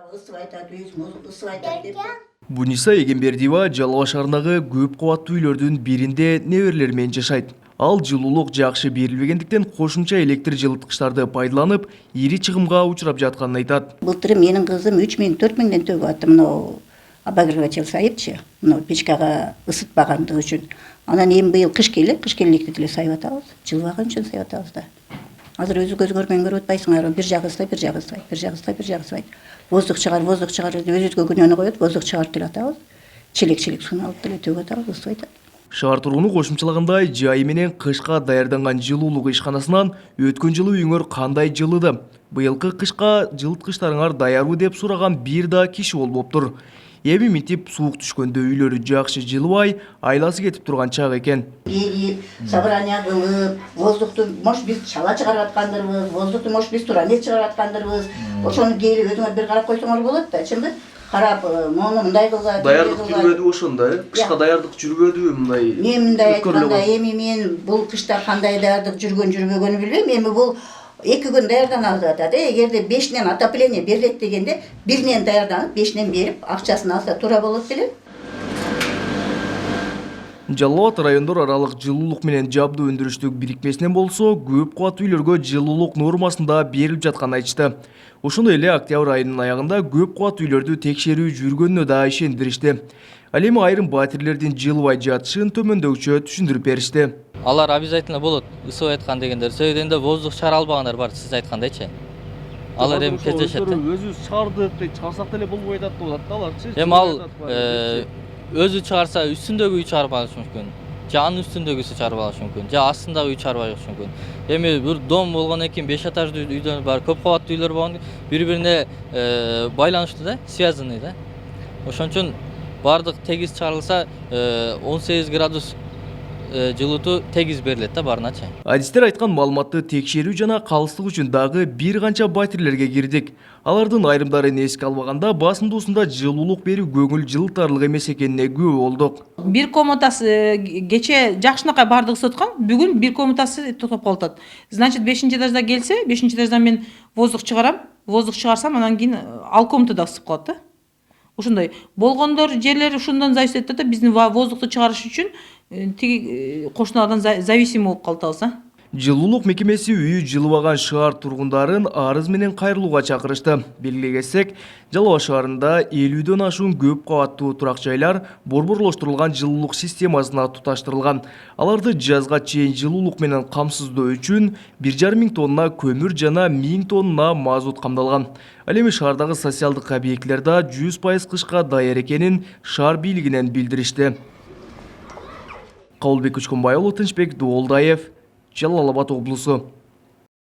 Isıp aytат, өзүң ысып aytат деп. Буниса Эгембердиева Жалал Абад шаарындагы көп кабаттуу үйлөрдүн биринде неберелери менен жашайт. Ал жылуулук жакшы берилбегендиктен кошумча электр жылыткычтарды пайдаланып, ири чыгымга учурап жатканын айтат. Былтыр менин кызым 3000-4000ден төгүп аттı мына обогреватель сайыпчы, мына печкага ысытпагандыгы үчүн. Анан эми быйыл кыш келет деле сайып атабыз. Жылбаган үчүн сайып атабыз да. Азыр өзү көз көрмөйүн көрүп атпайсыңар, бир жагы ысытай, бир жагы ысытай, бир жагы ысытай, бир жагы ысытай. Воздух чыгар деп өзүбүзгө күнөөнү коет, воздух чыгарып деле атабыз. Челек сууну алып деле төгүп атабыз, ысып атат. Шаар тургуну кошумчалагандай, жайы менен кышка даярданган жылуулук ишканасынан өткөн жылы үйүңөр кандай жылыды? Быйылкы кышка жылыткычтарыңар даярбы деп сураган бир да киши болбоптур. Эми митип суук түшкөндө үйлөрү жакшы жылыбай, айласы кетип турган чак экен. Келип, собрание кылып, воздухту может биз чала чыгарып аткандырбыз, воздухту может биз туура эмес чыгарып аткандырбыз. Ошону келип өзүңөр бир карап койсоңор болот да, чынбы? Карап, мону мындай кылган. Даярдык жүрбөдүбү ошондо, кышка даярдык жүрбөдүбү мындай? Мен мындай айтканда, эми мен бул кышта кандай даярдык жүргөнү билбейм. Эми бул 2 күн даярданабыз деп атат. Эгерде 5нен отопление берилет дегенде, 1нен даярданып, 5нен берип, акчасын алса туура болот беле. Жалал Абад райондор аралык жылуулук менен жабдуу өндүрүштүк бирикмесинен болсо, көп кабаттуу үйлөргө жылуулук нормасында берилип жатканын айтышты. Ошондой эле октябрь айынын аягында көп кабаттуу үйлөрдү текшерүү жүргөнүнө да ишендиришти. Ал эми айрым батирлердин жылыбай жатышын төмөндөгүчө түшүндүрүп беришти. Алар обязательно болот, ысып айткан дегендер. Себебинде воздух чыгара албагандар бар, сиз айткандайчы. Алар эми кездешет. Өзү чыгардык, чыгарсак деле болбой атат деп атат да аларчы. Эми ал өзү чыгарса үстүндөгү үй чыгарып алышы мүмкүн. Же анын үстүндөгүсү чыгарып алышы мүмкүн. Же астындагы үй чыгарып алышы мүмкүн. Эми бир дом болгондон кийин 5 этаждуу үйлөр бар, көп кабаттуу үйлөр болгондон бири-бирине байланыштуу да, связанный да. Ошон үчүн бардык тегиз чыгарылса 18 градус жылытуу тегиз берилет да баарыначы. Адистер айткан маалыматты текшерүү жана калыстык үчүн дагы бир канча батирлерге кирдик. Алардын айрымдарын эске албаганда басымдуусунда жылуулук берүү көңүл жылытарлык эмес экенине күбө болдук. Бир комнатасы кече жакшынакай бардыгы ысыткан, бүгүн бир комнатасы токтоп калып. Значит, 5-этажда келсе, 5-этаждан мен воздух чыгарам, воздух чыгарсам, анан кийин ал комнатада ысып калат да. Ошондой болгондор жерлери ушундан зависит этет да, биздин воздухту чыгарыш үчүн тиги кошуналардан зависим болуп калабыз да. Жылуулук мекемеси үйү жылыбаган шаар тургундарын арыз менен кайрылууга чакырышты. Белгилегесек, Жалал Абад шаарында 50дөн ашуун көп кабаттуу турак жайлар борборлоштурулган жылуулук системасына туташтырылган. Аларды жазга чейин жылуулук менен камсыздоо үчүн 1,5 миң тонна көмүр жана 1000 тонна мазут камдалган. Ал эми шаардагы социалдык объектилерде 100% кышка даяр экенин шаар бийлигинен билдиришти. Кабылбек Учкунбай уулу, Тынчбек Доолдаев, Жалал Абад облусу.